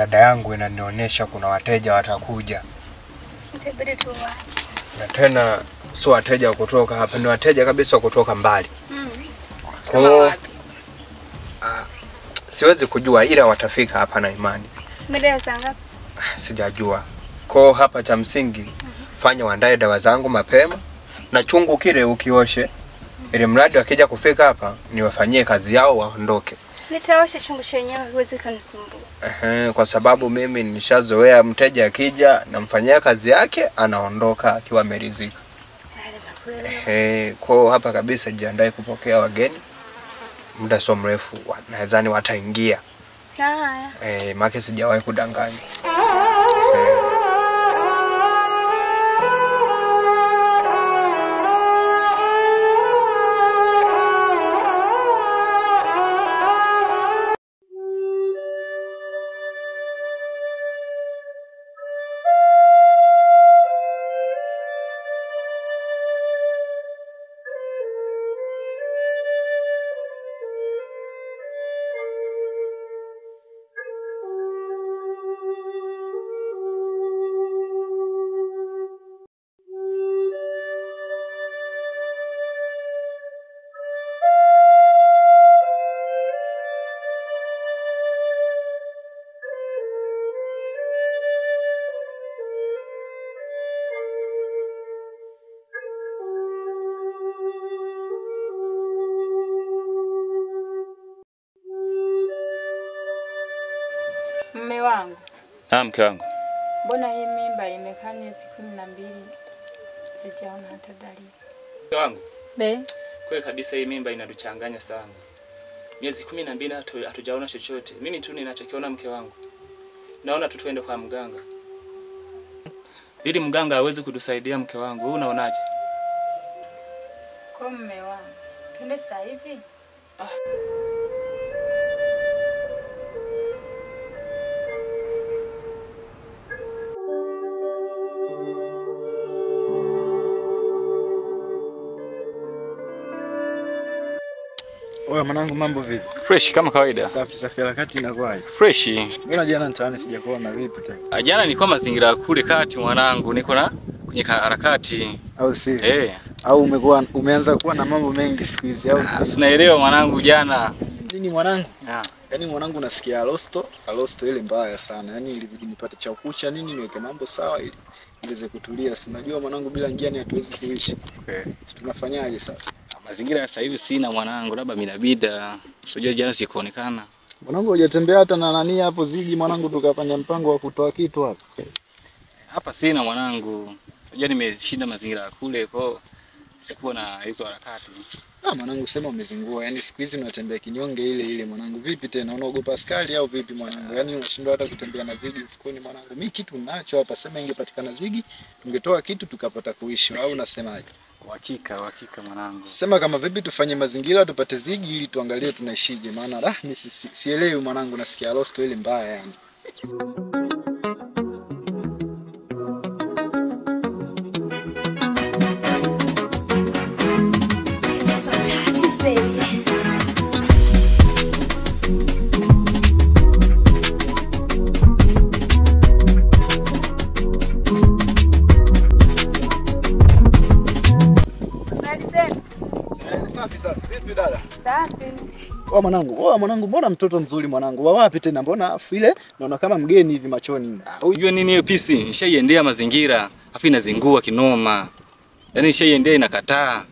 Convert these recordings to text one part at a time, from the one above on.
rada yangu inanionyesha kuna wateja watakuja. Itabidi tuache. Na tena sio wateja kutoka hapa, ni wateja kabisa kutoka mbali. Kwa siwezi kujua ila watafika hapa na imani. Mida saa ngapi? Sijajua. Kwa hapa cha msingi fanya waandae dawa zangu mapema na chungu kile ukioshe. Ili mradi wakija kufika hapa niwafanyie kazi yao waondoke. Nitaosha chungu chenyewe huwezi kunisumbua. Kwa sababu mimi nishazoea mteja akija namfanyia kazi yake anaondoka akiwa ameridhika. Kwa hapa kabisa jiandae kupokea wageni. Muda sio mrefu nadhani wataingia. Haya. Maana sijawahi kudanganya. Mume wangu. Mke wangu. Mbona hii mimba imekaa miezi 12 sijaona hata dalili? Mke wangu. Be. Kweli kabisa hii mimba inatuchanganya sana. Miezi 12 hatujaona chochote. Mimi tu ninachokiona mke wangu. Naona tu tuende kwa mganga. Ili mganga aweze kutusaidia mke wangu. Wewe unaonaje? Kwa mume wangu. Twende sasa hivi? Oya mwanangu, mambo vipi? Fresh kama kawaida. Safi harakati inakuaje? Fresh. Mbona jana nitaani sijakuona vipi tena? Jana nilikuwa mazingira kule kati mwanangu, niko na kwenye harakati. Au si? Au umeanza kuwa na mambo mengi siku hizi au? Sinaelewa mwanangu jana. Nini mwanangu? Yaani mwanangu nasikia alosto ile mbaya sana. Yaani ilibidi nipate cha kucha nini niweke mambo sawa ili iweze kutulia. Si unajua mwanangu bila njiani hatuwezi kuishi. Tunafanyaje sasa? Mazingira sasa hivi sina mwanangu, labda minabida. Sijui jana sikuonekana. Mwanangu hujatembea hata na nani hapo Zigi mwanangu tukafanya mpango wa kutoa kitu hapa. Hapa sina mwanangu. Unajua nimeshinda mazingira kule kwa sikuwa na hizo harakati. Mwanangu sema umezingua. Yaani siku hizi unatembea kinyonge ile mwanangu. Vipi tena unaogopa askari au vipi mwanangu? Yaani unashindwa hata kutembea na Zigi mfukoni mwanangu. Mimi kitu ninacho hapa, sema ingepatikana Zigi tungetoa kitu tukapata kuishi au unasemaje? Hakika mwanangu. Sema kama vipi tufanye mazingira tupate Zigi ili tuangalie tunaishije, maana mimi sielewi mwanangu, nasikia lost ile mbaya yani. Safi. Vipi dada? Safi. Mwanangu, mbona mtoto mzuri mwanangu? Wa wapi tena? Mbona afu ile naona kama mgeni hivi machoni. Unajua nini hiyo pisi? Nishaiendea mazingira, afu inazingua kinoma. Yaani nishaiendea inakataa.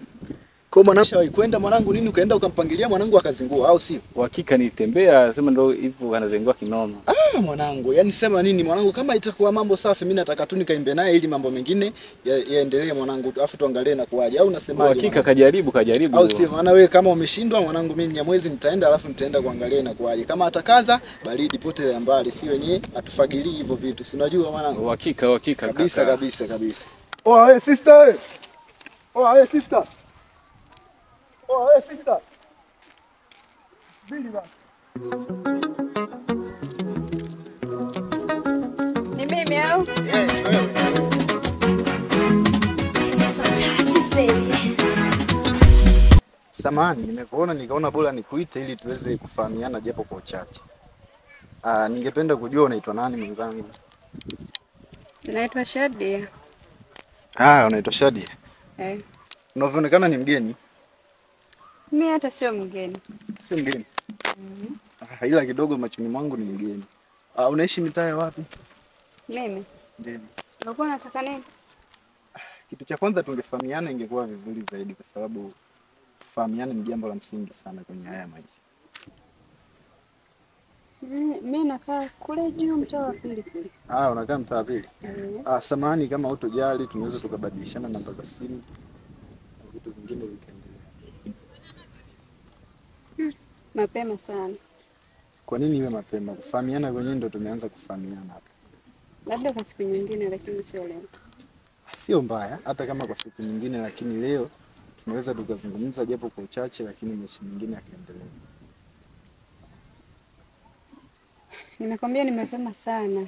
Kwa mwanangu shawahi kwenda mwanangu nini ukaenda ukampangilia mwanangu akazingua au sio? Hakika nitembea sema ndio hivyo anazingua kinoma. Mwanangu, yani sema nini mwanangu, kama itakuwa mambo safi mimi nataka tu nikaimbe naye ili mambo mengine yaendelee mwanangu, afu tuangalie na kuaje au unasemaje? Hakika kajaribu. Au sio? Maana wewe kama umeshindwa mwanangu, mimi Nyamwezi nitaenda alafu nitaenda kuangalia na kuaje. Kama atakaza baridi pote ya mbali, si wenyewe atufagilii hivyo vitu. Si unajua mwanangu? Hakika kabisa. Hey sister. Bili bana. Ni mimi au? Samahani, nimekuona nikaona bora nikuite ili tuweze kufahamiana japo kwa uchache. Ningependa kujua unaitwa nani mwenzangu? Naitwa Shadia. Unaitwa Shadia. Unavyoonekana ni mgeni. Mimi hata sio mgeni. Sio mgeni. Ila kidogo machoni mwangu ni mgeni. Unaishi mitaa ya wapi? Mimi. Ndiyo. Ulikuwa unataka nini? Kitu cha kwanza tungefahamiana ingekuwa vizuri zaidi kwa sababu kufahamiana ni jambo la msingi sana kwenye haya maisha. Mimi nakaa kule juu mtaa wa pili kule. Unakaa mtaa wa pili? Samahani kama hutojali tunaweza tukabadilishana namba za simu na vitu vingine vikaendelea. Mapema sana. Kwa nini iwe mapema? Kufahamiana kwenyewe ndio tumeanza kufahamiana hapa. Labda kwa siku nyingine lakini sio leo. Sio mbaya hata kama kwa siku nyingine, lakini leo tunaweza tukazungumza japo kwa uchache, lakini maisha mengine yakaendelea. Nimekwambia ni mapema sana.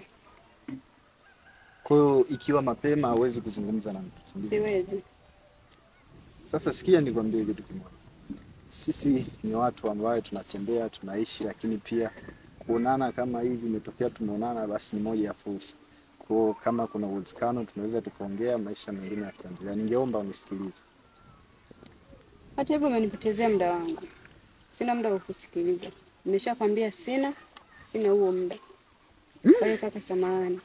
Kwa hiyo ikiwa mapema hauwezi kuzungumza na mtu? Siwezi. Sasa sikia nikwambie kitu kimoja. Sisi ni watu ambao tunatembea, tunaishi, lakini pia kuonana kama hivi imetokea tumeonana basi ni moja ya fursa. Kwa kama kuna uwezekano tunaweza tukaongea maisha mengine yakaendelea. Ningeomba unisikilize. Hata hivyo umenipotezea muda wangu. Sina muda wa kusikiliza. Nimeshakwambia sina huo muda. Kwa hiyo kaka, samahani.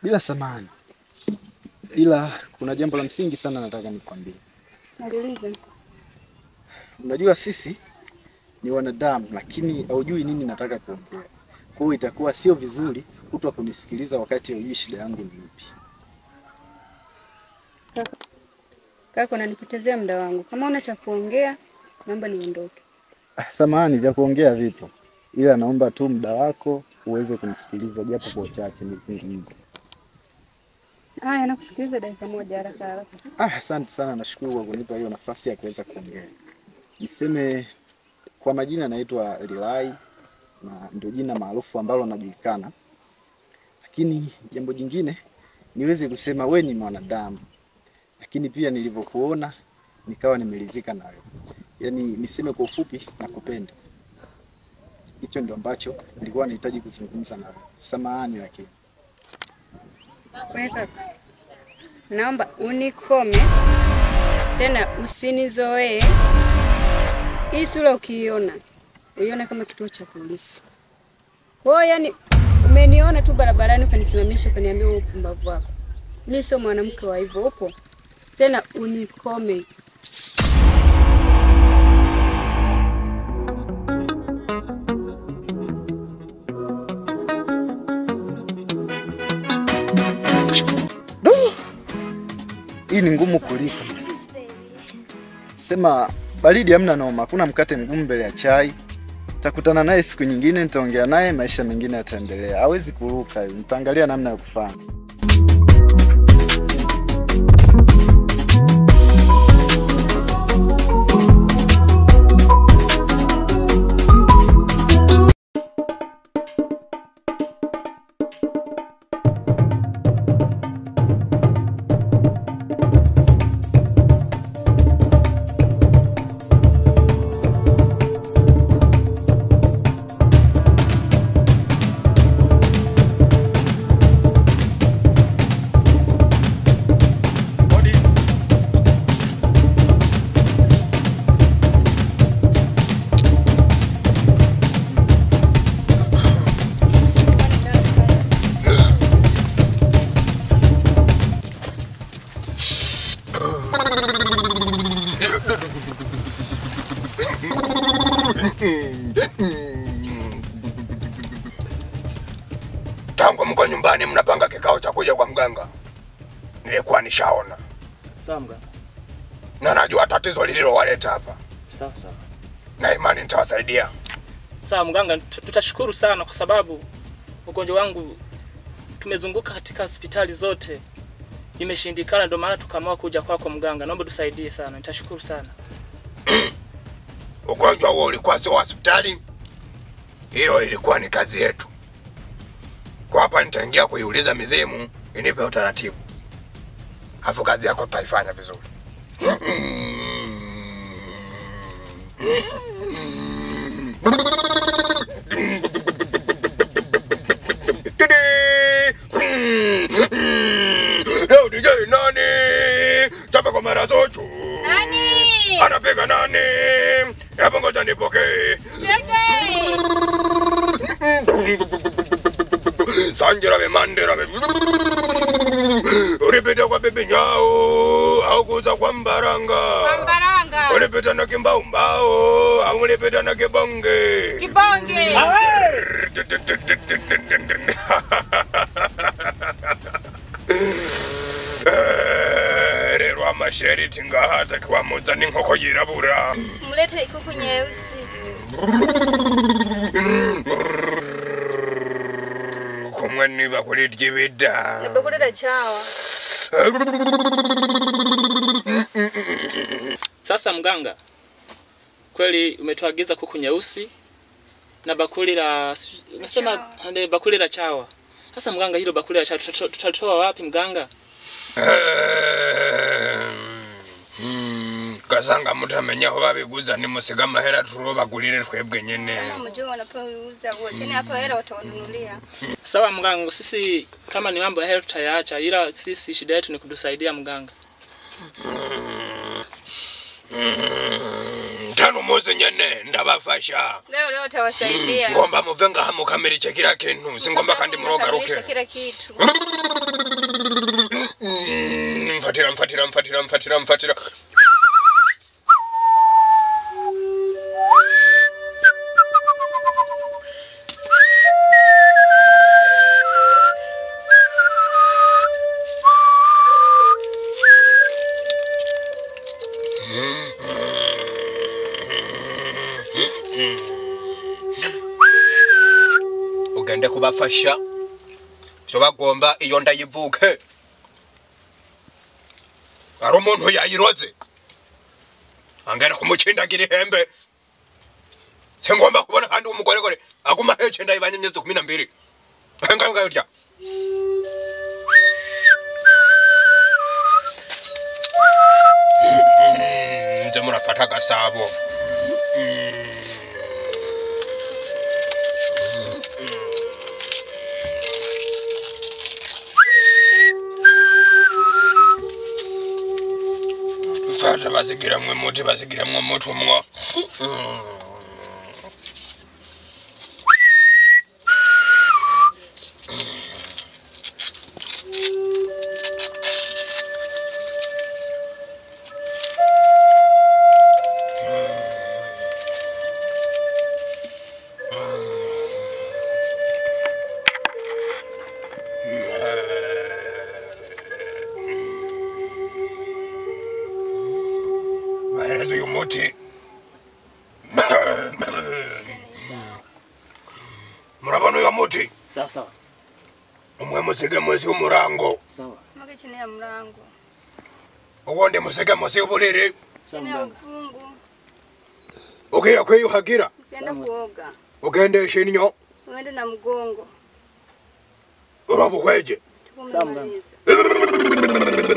Bila samahani. Ila kuna jambo la msingi sana nataka nikwambie. Nauliza. Unajua sisi ni wanadamu lakini haujui nini nataka kuongea. Kwa hiyo itakuwa sio vizuri kuto kunisikiliza wakati hujui shida yangu ni ipi. Kaka, unanipotezea muda wangu. Kama una cha kuongea, naomba niondoke. Samahani, vya kuongea vipo. Ila naomba tu muda wako uweze kunisikiliza japo kwa uchache nizungumze. Nakusikiliza dakika moja haraka haraka. Asante sana, nashukuru kwa kunipa hiyo nafasi ya kuweza kuongea. Niseme kwa majina naitwa Rilai na ndio jina maarufu ambalo najulikana. Lakini jambo jingine niweze kusema wewe ni mwanadamu. Lakini pia nilivyokuona nikawa nimeridhika nawe. Yaani niseme kwa ufupi nakupenda. Hicho ndio ambacho nilikuwa nahitaji kuzungumza nawe. Samahani lakini. Wewe kaka, naomba unikome tena, usinizoee. Hii sura ukiiona uione kama kituo cha polisi. Kwa hiyo yani umeniona tu barabarani ukanisimamisha ukaniambia wewe upumbavu wako. Mimi sio mwanamke wa hivyo, upo? Tena unikome. Hii ni ngumu kuliko. Sema baridi hamna noma, hakuna mkate mgumu mbele ya chai. Tutakutana naye siku nyingine, nitaongea naye, maisha mengine yataendelea. Hawezi kuruka, nitaangalia namna ya kufanya. Tangu mko nyumbani mnapanga kikao cha kuja kwa mganga, nilikuwa nishaona. Sawa mganga. Na najua tatizo lililowaleta hapa. Sawa sawa. Na imani nitawasaidia. Sawa mganga, tutashukuru sana kwa sababu ugonjwa wangu tumezunguka katika hospitali zote. Imeshindikana, ndio maana tukaamua kuja kwako mganga. Naomba tusaidie sana. Nitashukuru sana. Ugonjwa huo ulikuwa sio hospitali. Hiyo ilikuwa ni kazi yetu. Kwa hapa nitaingia kuiuliza mizimu inipe utaratibu. Hafu kazi yako tutaifanya vizuri. Zuchu. Nani? Anapiga nani? Hebu ngoja nipokee. Sanjira vimandira uripita kwa bibi nyao au kuza kwa mbaranga. Uripita na kimbaumbao au uripita na kibonge. Rero amasheri tingahata kwa muzani nkoko yirabura. Mlete ikuku nyeusi. Kumwe niba kuri ryibida. Nabakulira chawa. Sasa mganga, kweli umetuagiza kuku nyeusi na bakuli la unasema bakuli la chawa. Sasa mganga, hilo bakuli la chawa tutatoa wapi mganga? Kasanga mutamenya ho babiguza ni musiga mahera turo bagulire twebwe nyene. Mjua wanapouza wote. Tena hapa hela watawanunulia. Sawa mganga, sisi kama ni mambo ya hela tutayaacha, ila sisi shida yetu ni kutusaidia mganga. Tano moze nyene ndabafasha. Leo tawasaidia. Ngomba muvenga hamukamiriche kila kintu. Singomba kandi muroga ruke. Kila kitu. Mfatira. Ugende kubafasha. Cyo bagomba iyo ndayivuke. Ari umuntu yayiroze. Angera kumucindagira ihembe. Sengomba kubona kandi umugore gore aguma hece ndayibanye imyezi 12. Nganga yurya. Nje murafata gasabo. Fata basigiramwe muti umwo. Maherezo y'umuti. Murabona uyu muti? Sawa. Umwe musige munsi y'umurango. Sawa. Mage chini ya mlango. Ugonde musige munsi y'uburiri. Chini ya mfungu. Ukiya kwiyuhagira. Ukienda kuoga. Ugende shinyo. Uende na mgongo. Urabu kweje. Tukumaliza.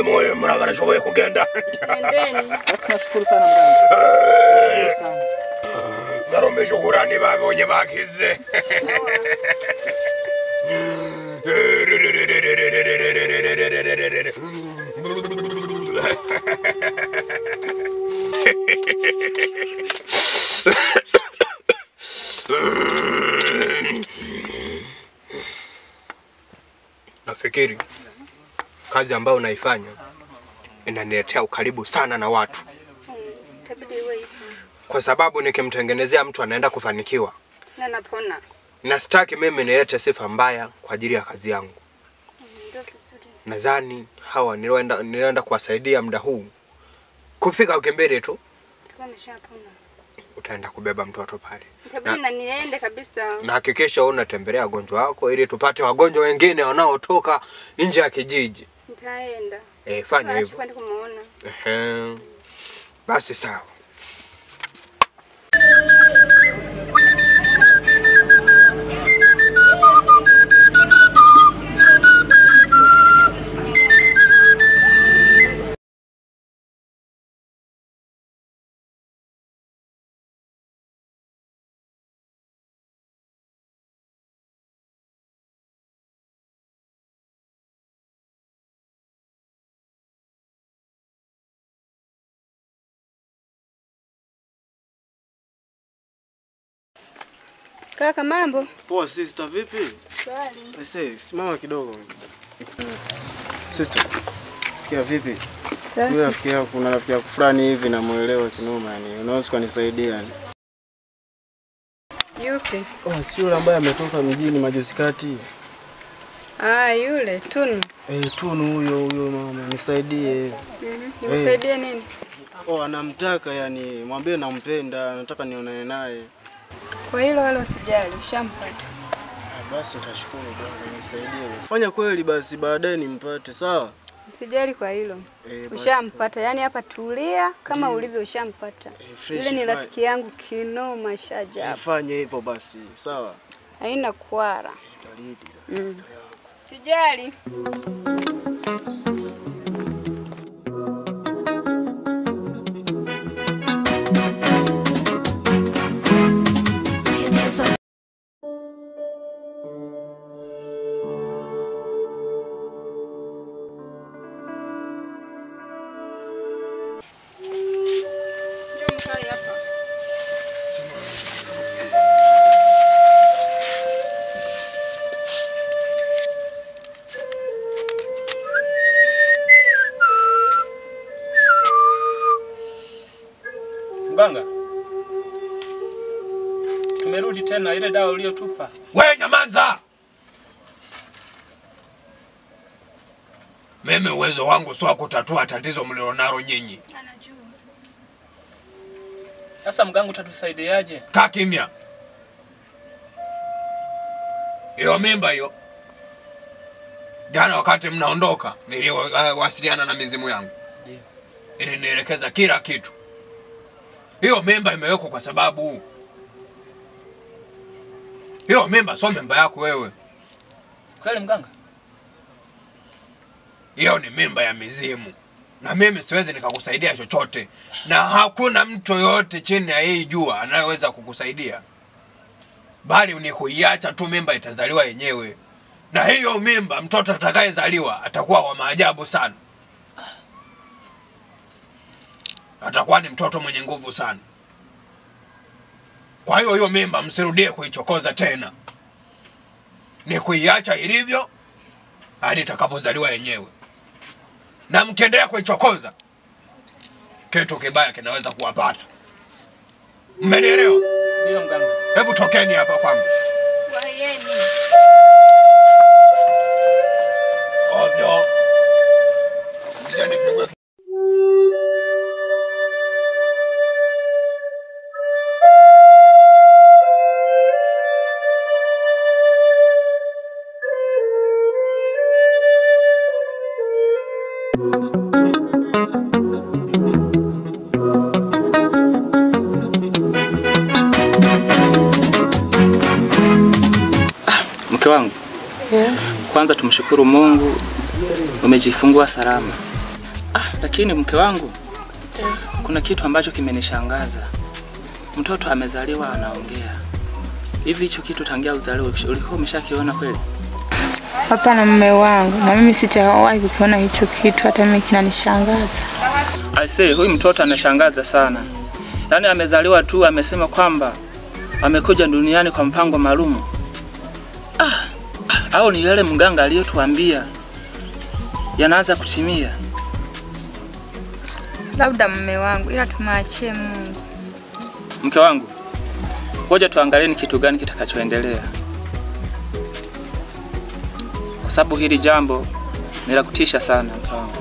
Moyo muragara shoboye kugenda. Nendeni. Basi nashukuru sana mganga. Nashukuru sana. Narombe shukurani babonye bakize. Nafikiri kazi ambayo unaifanya inaniletea ukaribu sana na watu. Tabidi iwe hivyo. Kwa sababu nikimtengenezea mtu anaenda kufanikiwa. Na napona. Na sitaki mimi nilete sifa mbaya kwa ajili ya kazi yangu. Ndio vizuri. Nadhani hawa nilienda kuwasaidia muda huu. Kufika ukembele tu Tumeshapona. utaenda kubeba mtoto pale. Tabidi na niende kabisa. Na hakikisha unatembelea wagonjwa wako ili tupate wagonjwa wengine wanaotoka nje ya kijiji. Nitaenda. Fanya hivyo. Kwenda kumuona. Basi sawa. Kaka mambo? Poa sister, vipi? Swali. Ese, simama kidogo. Sister, sikia vipi? Sawa. Yule rafiki yako, kuna rafiki yako fulani hivi namuelewa kinoma yani. Unaweza kunisaidia yani? Yupi? Si yule ambaye ametoka mjini majuzi kati. Yule Tunu. Tunu huyo mama, nisaidie. Nikusaidie nini? Anamtaka yani, mwambie nampenda, nataka nionane naye. Kwa hilo wala usijali, ushampata. Basi nitashukuru bwana, nisaidie. Fanya kweli basi baadaye nimpate, sawa? Usijali kwa hilo. Ushampata. Yaani hapa tulia kama ulivyo ushampata. Yule ni rafiki yangu kinoma shajabu. Fanya hivyo basi, sawa? Haina kwara. Dalili. Usijali. Mganga. Tumerudi tena ile dawa uliyotupa. Wewe nyamanza! Mimi uwezo wangu sio kutatua tatizo mlilonalo nyinyi. Anajua. Sasa mganga utatusaidiaje? Kaa kimya. Hiyo mimba hiyo. Jana wakati mnaondoka niliwasiliana na mizimu yangu. Ndio. Ili nielekeza kila kitu. Hiyo mimba imewekwa kwa sababu hiyo mimba sio mimba yako wewe. Kweli mganga? Hiyo ni mimba ya mizimu. Na mimi siwezi nikakusaidia chochote. Na hakuna mtu yote chini ya hii jua anayeweza kukusaidia. Bali ni kuiacha tu mimba itazaliwa yenyewe. Na hiyo mimba mtoto atakayezaliwa atakuwa wa maajabu sana. Atakuwa ni mtoto mwenye nguvu sana. Kwa hiyo mimba msirudie kuichokoza tena. Ni kuiacha ilivyo hadi itakapozaliwa yenyewe. Na mkiendelea kuichokoza, kitu kibaya kinaweza kuwapata. Mmenielewa? Ndio mganga. Hebu tokeni hapa kwangu. Wayeni. Ovyo. Mjane pigwe. Mke wangu. Kwanza tumshukuru Mungu umejifungua salama. Lakini mke wangu kuna kitu ambacho kimenishangaza. Mtoto amezaliwa anaongea. Hivi hicho kitu tangia uzaliwe ulikuwa umeshakiona kweli? Hapana mume wangu, na mimi sijawahi kukiona hicho kitu, hata mimi kinanishangaza. I say huyu mtoto anashangaza sana. Yaani amezaliwa tu amesema kwamba amekuja duniani kwa mpango maalum. Au ni yale mganga aliyotuambia yanaanza kutimia? Labda mume wangu, ila tumwachie Mungu. Mke wangu, ngoja tuangalie ni kitu gani kitakachoendelea. Kwa sababu hili jambo ni la kutisha sana mke wangu.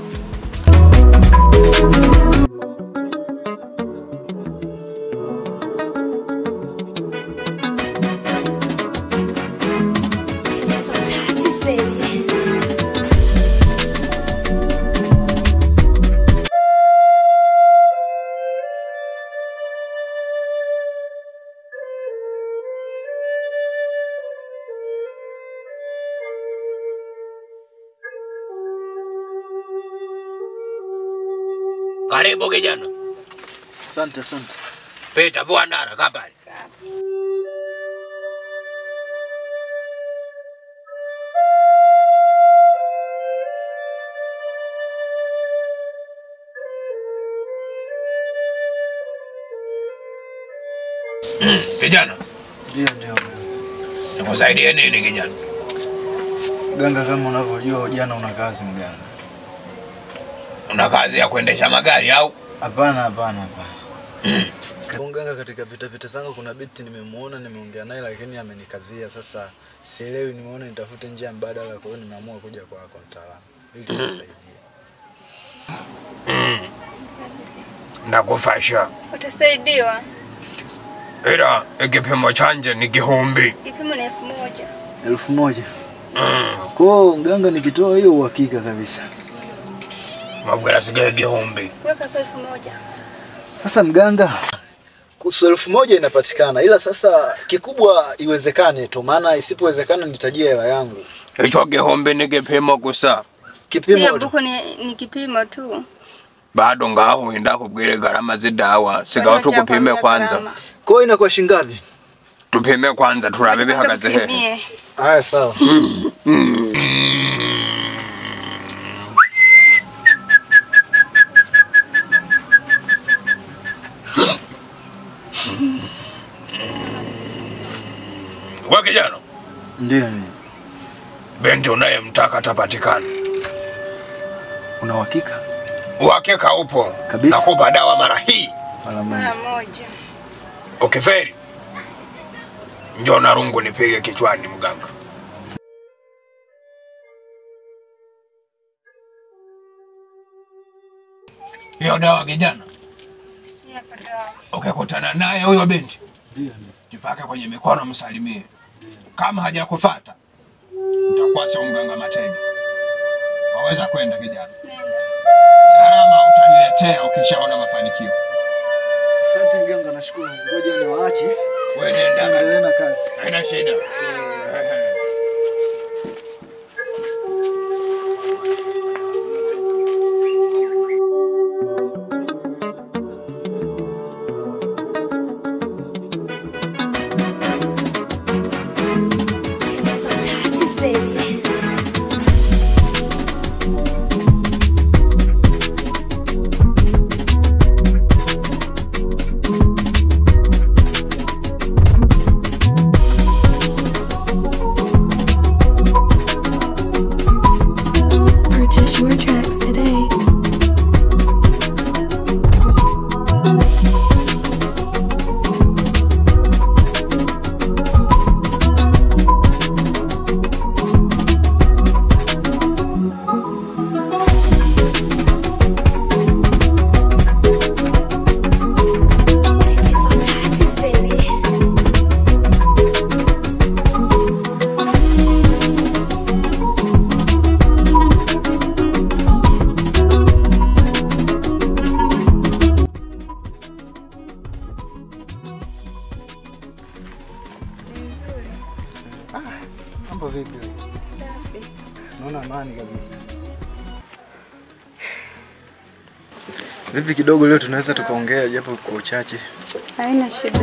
Karibu kijana. Asante. Pita vua ndara kapale. Kijana. Ndio. Nikusaidie nini kijana? Mganga, kama unavyojua jana una kazi mganga. Una kazi ya kuendesha magari au? Hapana. Mganga, katika vita zangu kuna binti nimemuona, nimeongea naye lakini amenikazia. Sasa sielewi, nimeona nitafute njia mbadala, kwa hiyo nimeamua kuja kwako mtaalamu ili unisaidie. Nakufasha. Utasaidiwa. Ila ikipimo chanje ni kihumbi. Kipimo ni 1000. 1000. Kwa mganga nikitoa hiyo uhakika kabisa. Mabwela sige kihumbi. Weka 1000. Sasa mganga, kuhusu 1000 inapatikana, ila sasa kikubwa iwezekane tu, maana isipowezekana nitajia hela yangu. Hicho kihumbi ni kipimo kusa. Kipimo tu. Ni kipimo tu. Bado ngaho enda kubwire gharama zidawa. Sigaho tukupime kwanza. Kwa hiyo inakuwa shilingi ngapi? Tupime kwanza turabe bihagaze he. Haya sawa. Wewe kijana? Ndio. Binti unayemtaka atapatikana. Una uhakika? Uhakika upo. Kabisa. Nakupa dawa mara hii. Mara moja. Ukiferi. Njoo na rungu nipige kichwani mganga. Hiyo dawa kijana? Hapa dawa. Ukikutana naye huyo binti, Ndio. jipake kwenye mikono msalimie. Kama hajakufuata, utakuwa sio mganga mateni. Waweza kwenda kijana. Nenda. Salama utaniletea ukishaona mafanikio. Asante mganga, nashukuru. Ngoja niwaache. Wewe nenda. Endelea na kazi. Haina shida. Purchase your tracks today. Mambo vipi? Safi. Naona amani kabisa. Vipi kidogo leo tunaweza tukaongea japo kwa uchache? Haina shida.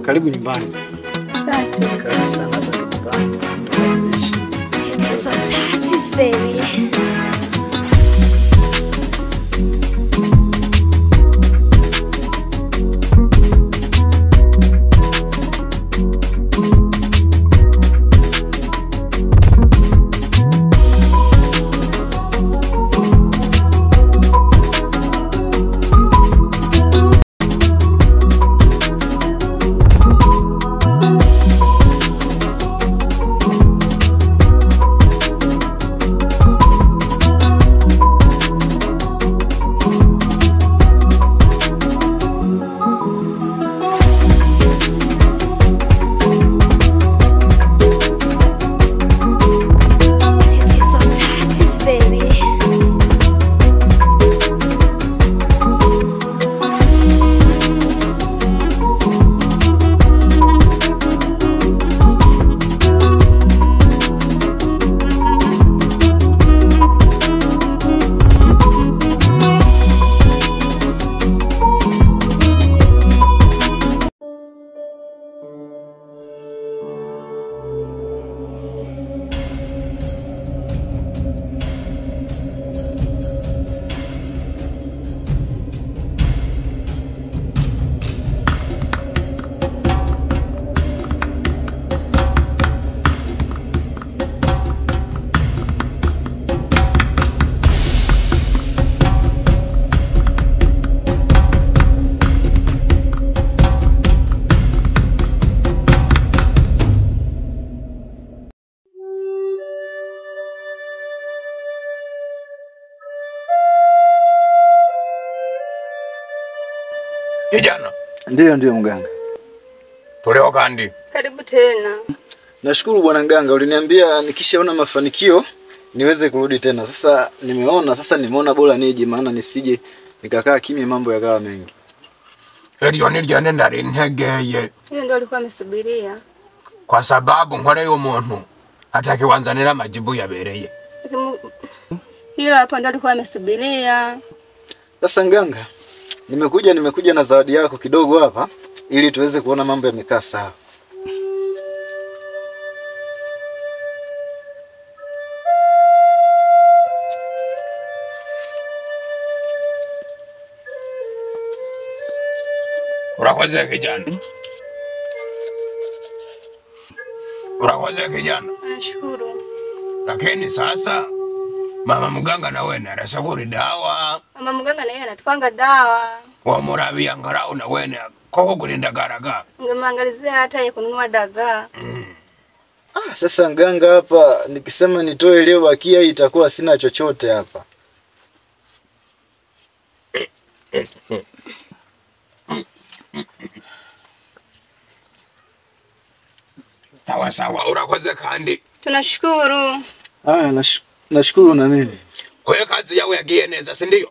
Karibu nyumbani. Asante. Karibu sana hapa nyumbani. Tits on touches, baby. Kijana. Ndio mganga. Tulio kandi. Karibu tena. Nashukuru bwana mganga, uliniambia nikishaona mafanikio niweze kurudi tena. Sasa nimeona bora nije, maana nisije nikakaa kimya mambo yakawa mengi. Ndio nilienda ndari ntegeye. Hiyo ndio alikuwa amesubiria. Kwa sababu nkore y'umuntu atakiwanzanira majibu yabereye. Hilo hapo ndio alikuwa amesubiria. Sasa mganga, nimekuja na zawadi yako kidogo hapa ili tuweze kuona mambo yamekaa sawa. Urakoze kijana. Nashukuru. Lakini sasa mama mganga na wewe narasaguri dawa. Mama mganga na yeye anatupanga dawa. Wa murabia ngarau na wewe koko kulinda garaga. Ngemangalizia hata ya kununua dagaa. Sasa mganga hapa nikisema nitoe leo bakia itakuwa sina chochote hapa. Sawa urakoze kandi. Tunashukuru. Nashukuru na mimi. Kwa hiyo kazi yao yagiye neza, si ndio?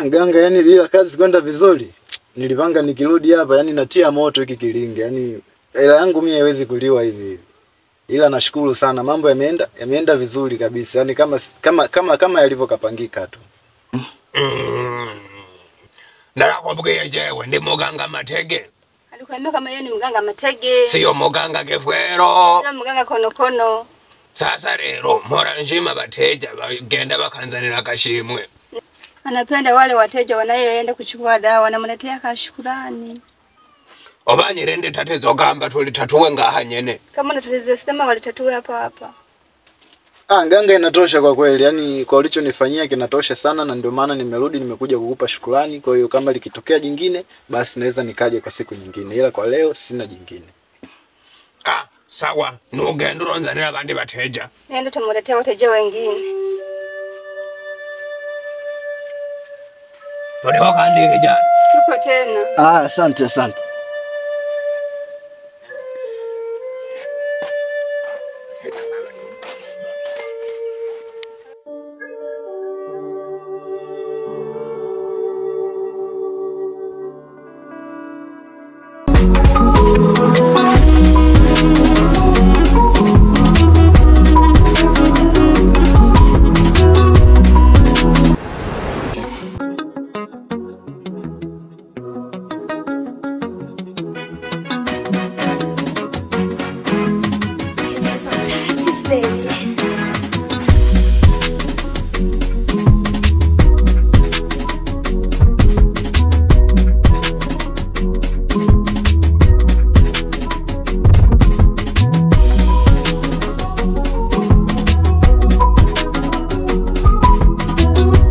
Mganga, yani bila kazi kwenda vizuri. Nilipanga nikirudi hapa yani natia moto hiki kilinge. Yani hela yangu mimi haiwezi kuliwa hivi. Ila nashukuru sana, mambo yameenda vizuri kabisa. Yani kama yalivyokapangika tu. Narakubwiye jewe ndi muganga Matege. Alikuambia kama yeye ni mganga Matege. Sio muganga Kefwero. Sio mganga Konokono. Sasa rero mpora njima bateja bagenda bakanzanira kashimwe. Anapenda wale wateja wanayoenda kuchukua dawa wanamletea kashukurani. Obanyirende tatezo gamba tulitatuwe ngaha nyene. Kama natatizo sema walitatue hapa. Nganga inatosha kwa kweli. Yani kwa ulichonifanyia kinatosha sana, na ndio maana nimerudi nimekuja kukupa shukrani. Kwa hiyo kama likitokea jingine basi naweza nikaje kwa siku nyingine. Ila kwa leo sina jingine. Sawa, nugenda uronzanira abandi bateja. Nenda tumuletea wateja wengine. Tuliho kandi kijana. Tupo tena. Asante.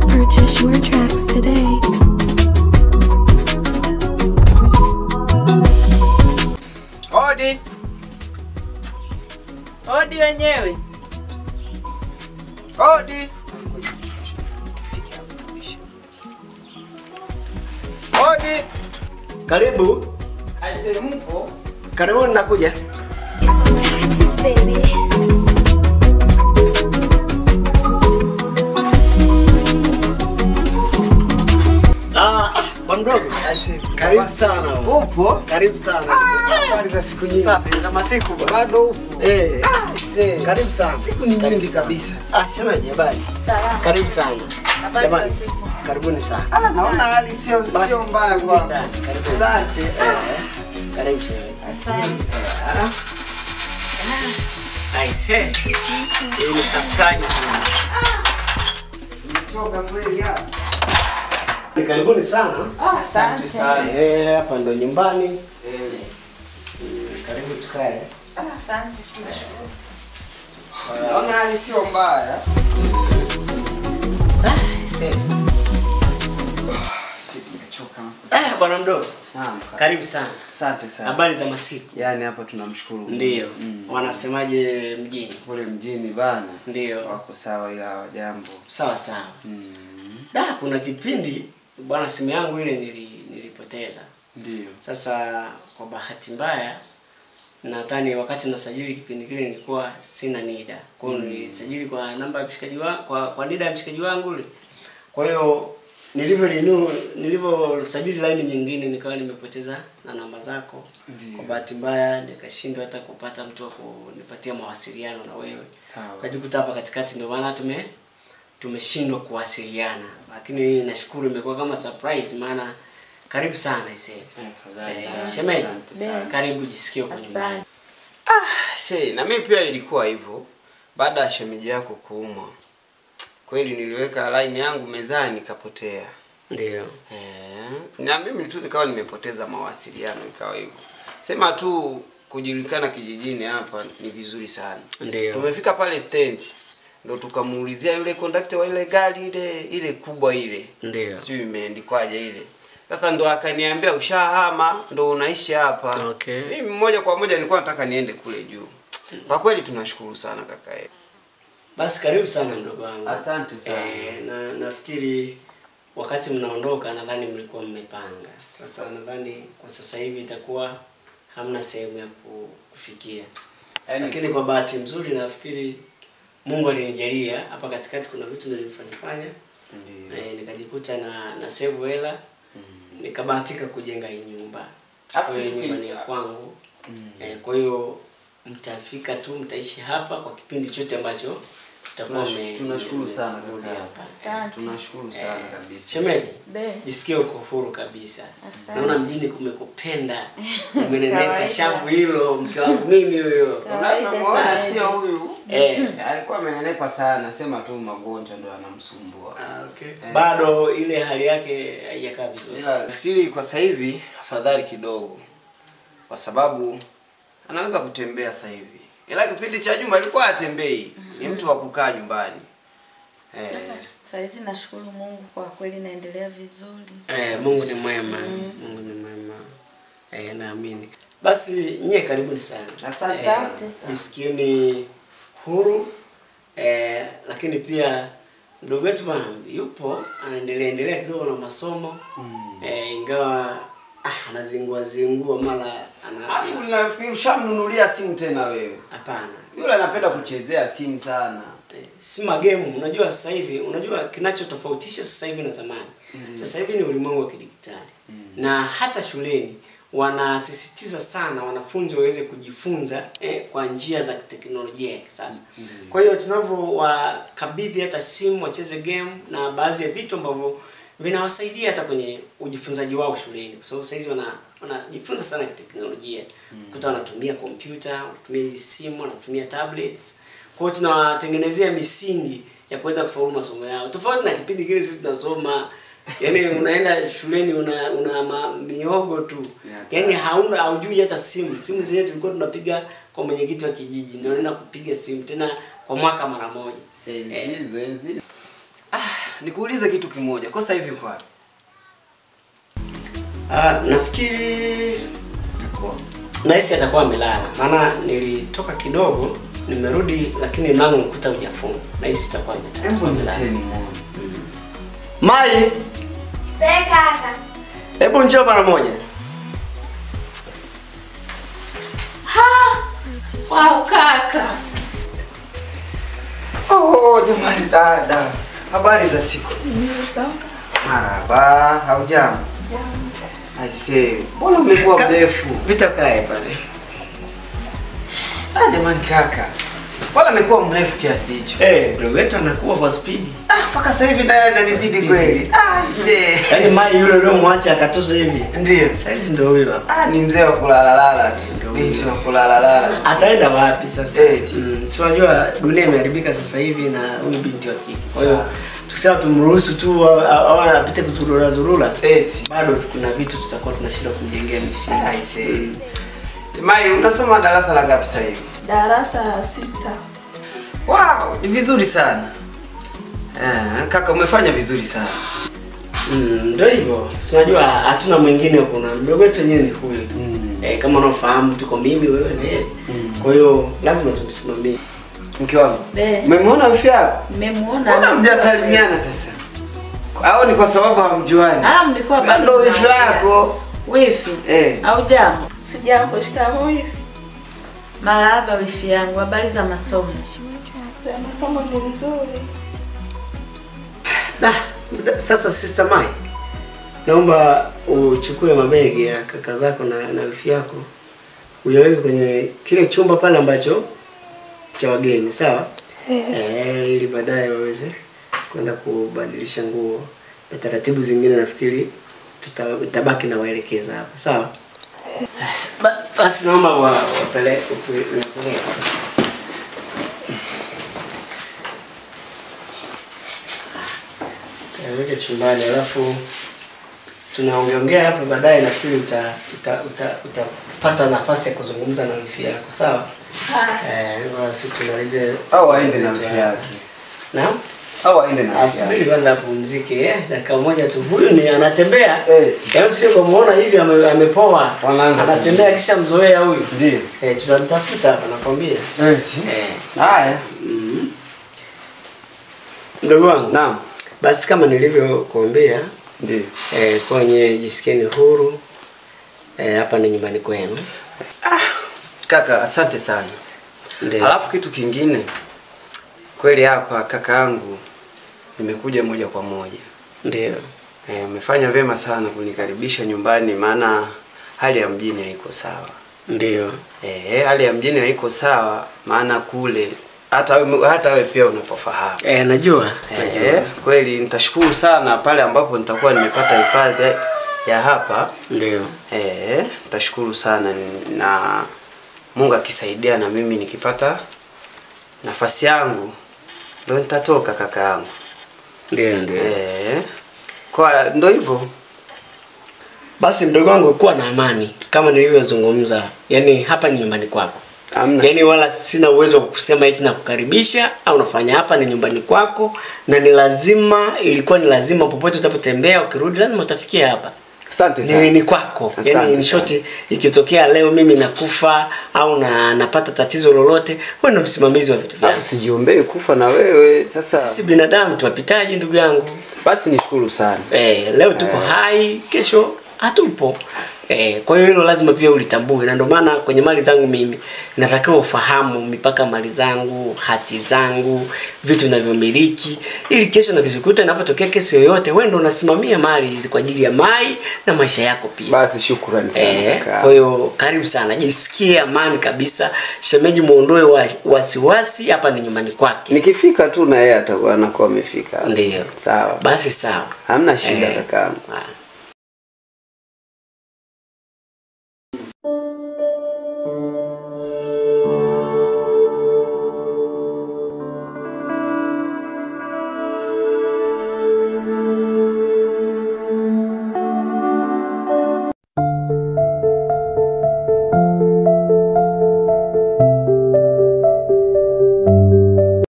Purchase your tracks today. Odi wenyewe. Odi. Karibu. Aise mpo? Karibu nakuja. Touches, baby. Mdogo, karibu sana. Upo? Karibu sana. Habari za siku nyingi. Safi, kama siku Bado upo? Karibu sana. Siku ni nyingi kabisa. Shemeji, habari? Salama. Karibu sana. Habari za siku. Karibuni sana. Naona hali sio mbaya kwa. Asante. Karibu shemeji. Asante. Aise. Hii ni surprise sana. Kutoka kweli hapa. Karibuni sana. Asante sana. Hapa ndo nyumbani. Karibu tukae. Asante, tunashukuru. Naona hali sio mbaya. Bwana mdogo. Naam. Karibu sana. Asante sana. Habari za masiku? Yaani hapa tunamshukuru. Ndio. Wanasemaje mjini? Kule mjini bana. Ndio. Wako sawa ila wajambo. Sawa sawa. Kuna kipindi bwana simu yangu ile nimepoteza. Ndio. Sasa kwa bahati mbaya nadhani wakati nasajili kipindi kile nilikuwa sina NIDA. Kwa hiyo nilisajili kwa namba ya mshikaji wangu, kwa NIDA ya mshikaji wangu yule. Kwa hiyo nilivyosajili line nyingine nikawa nimepoteza na namba zako. Kwa bahati mbaya nikashindwa hata kupata mtu wa kunipatia mawasiliano na wewe. Sawa. Kajikuta hapa katikati ndio maana tumeshindwa kuwasiliana. Lakini nashukuru imekuwa kama surprise maana karibu sana ise. Shemeji, karibu jisikie uko nyumbani. Na mimi pia ilikuwa hivyo. Baada ya shemeji yako kuumwa. Kweli niliweka line yangu mezani nikapotea. Ndio. Na mimi tu nikawa nimepoteza mawasiliano ikawa hivyo. Sema tu kujulikana kijijini hapa ni vizuri sana. Ndio. Tumefika pale stand. Ndio tukamuulizia yule conductor wa ile gari ile kubwa ile. Ndio. Sio imeandikwaje ile. Sasa ndo akaniambia ushahama ndo unaishi hapa. Okay. Mimi moja kwa moja nilikuwa nataka niende kule juu. Kwa kweli tunashukuru sana kaka yetu. Basi karibu sana ndugu wangu. Asante sana. Na nafikiri wakati mnaondoka nadhani mlikuwa mmepanga. Sasa nadhani kwa sasa hivi itakuwa hamna sehemu ya kufikia. Lakini kwa bahati nzuri nafikiri Mungu alinijalia hapa katikati kuna vitu nilifanya. Ndio. Nikajikuta na save hela. Nikabahatika kujenga hii nyumba. Kwa hiyo nyumba ni ya kwangu. Kwa hiyo mtafika tu mtaishi hapa kwa kipindi chote ambacho tunashukuru sana kaka. Asante. Tunashukuru sana kabisa. Shemeji, jisikie uko huru kabisa. Naona mjini kumekupenda. Umenenepa shavu hilo mke wangu mimi huyo. Unaona sio huyu. Alikuwa amenenepa sana, sema tu magonjwa ndio yanamsumbua. Okay. Bado ile hali yake haijakaa vizuri. Nafikiri kwa sasa hivi afadhali kidogo. Kwa sababu anaweza kutembea sasa hivi. Ila kipindi cha nyuma alikuwa atembei. Ni mtu wa kukaa nyumbani. Saizi nashukuru Mungu kwa kweli naendelea vizuri. Mungu ni mwema. Mungu ni mwema. Naamini. Basi nyie karibuni sana. Asante. Jisikieni huru. Lakini pia ndugu wetu bwana yupo anaendelea kidogo na masomo. Ingawa anazingua mara Afu nafikiri ushamnunulia simu tena wewe. Hapana. Yule anapenda kuchezea simu sana. Si magame, unajua sasa hivi, unajua kinachotofautisha sasa hivi na zamani. Sasa hivi ni ulimwengu wa kidijitali. Na hata shuleni wanasisitiza sana wanafunzi waweze kujifunza kwa njia za teknolojia ya kisasa. Kwa hiyo tunavyowakabidhi hata simu wacheze game na baadhi ya vitu ambavyo vinawasaidia hata kwenye ujifunzaji wao shuleni. Kwa sababu sasa hizi wanajifunza sana teknolojia. Kuta wanatumia kompyuta, wanatumia hizi simu, wanatumia tablets. Kwa hiyo tunawatengenezea misingi ya kuweza kufaulu masomo yao. Tofauti na kipindi kile sisi tunasoma, yani unaenda shuleni una miogo tu. Yani haujui hata simu. Simu zenyewe tulikuwa tunapiga kwa mwenyekiti wa kijiji. Ndio unaenda kupiga simu tena kwa mwaka mara moja. Enzi. Nikuulize kitu kimoja. Kwa sasa hivi uko wapi? Nafikiri Naisi atakuwa amelala. Maana nilitoka kidogo, nimerudi lakini mlango ukuta hujafunga. Naisi atakuwa amelala. Hebu niteni muone. Mai! Kaka. Hebu njoo mara moja. Wow kaka. Jamani dada. Habari za siku? Marhaba, haujambo? I say, mbona umekuwa mrefu? Vitakae pale. Jamani kaka. Mbona umekuwa mrefu kiasi hicho? Ndugu wetu anakuwa kwa speed. Mpaka sasa hivi naye ananizidi kweli. Yaani Mai yule leo mwacha akatoza hivi. Ndio. Sasa ndio huyo hapa. Ni mzee wa kulala tu. Binti wa kulala. Ataenda wapi sasa? Si unajua dunia imeharibika sasa hivi na huyu binti wa kike. Kwa hiyo tukisema tumruhusu tu au apite kuzurura bado kuna vitu tutakuwa tunashinda kumjengea misingi. I say. Mai unasoma darasa la ngapi sasa hivi? Darasa la 6. Wow, ni vizuri sana. Kaka umefanya vizuri sana. Ndio hivyo. Si unajua hatuna mwingine huko na mdogo wetu wenyewe ni huyu tu. Kama unafahamu tuko mimi wewe na yeye. Kwa hiyo lazima tumsimamie. Mke wangu. Umemwona wifi yako? Nimemuona. Mbona mjasalimiana sasa? Au ni kwa sababu hamjuani? Mlikuwa bado ndo wifi wako. Wifi? Au jambo? Sijambo, shikamoo wifi. Marahaba wifi yangu, habari za masomo? Za masomo ni nzuri. Sasa Sister Mai, naomba uchukue mabegi ya kaka zako na wifi yako uyaweke kwenye kile chumba pale ambacho cha wageni, sawa? Ili baadaye waweze kwenda kubadilisha nguo na taratibu zingine nafikiri tutabaki na waelekeza hapa, sawa? Basi naomba wapeleke. Weke chumbani, alafu tunaongea hapa baadaye, nafikiri utapata nafasi ya kuzungumza na wifi yako, sawa? Basi tumalize au aende na wifi yake. Naam? Au aende na wifi yake. Asubiri kwanza apumzike, dakika moja tu. Huyu ni anatembea. Yaani sio kumuona hivi amepoa. Anatembea kisha mzoea huyu. Ndio. Tutamtafuta hapa nakwambia. Haya. Mdogo wangu. Naam. Basi kama nilivyokuambia, ndio. Kwenye jisikieni huru. Hapa ni nyumbani kwenu. Kaka, asante sana. Halafu kitu kingine, kweli hapa kaka yangu nimekuja moja kwa moja. Ndio. Umefanya vema sana kunikaribisha nyumbani, maana hali ya mjini haiko sawa. Ndio. Hali ya mjini haiko sawa, maana kule hata wewe pia unapofahamu. Najua. Kweli nitashukuru sana pale ambapo nitakuwa nimepata hifadhi ya hapa. Ndio. Nitashukuru sana, na Mungu akisaidia na mimi nikipata nafasi yangu ndio nitatoka kaka yangu. Ndio. Kwa ndio hivyo. Basi mdogo wangu, kuwa na amani kama nilivyozungumza. Yaani hapa ni nyumbani kwako. Yaani wala sina uwezo wa kusema eti na kukaribisha au nafanya, hapa ni nyumbani kwako na ilikuwa ni lazima popote utapotembea ukirudi lazima utafikia hapa. Asante sana. Ni kwako. Yaani in short, ikitokea leo mimi nakufa au napata tatizo lolote, wewe ndio msimamizi wa vitu vyangu. Usijiombee kufa na wewe. Sasa sisi binadamu tuwapitaji ndugu yangu. Basi nishukuru sana. Leo tuko hai, kesho hatupo. Kwa hiyo hilo lazima pia ulitambue, na ndio maana kwenye mali zangu mimi natakiwa ufahamu mipaka mali zangu, hati zangu, vitu ninavyomiliki, ili kesho na kizikuta inapotokea kesi yoyote wewe ndio unasimamia mali hizi kwa ajili ya mai na maisha yako pia. Basi shukrani sana. Kwa hiyo karibu sana, jisikie amani kabisa. Shemeji muondoe wasiwasi, hapa ni nyumbani kwake. Nikifika tu na yeye atakuwa anakuwa amefika. Ndio. Sawa. Basi sawa. Hamna shida kaka.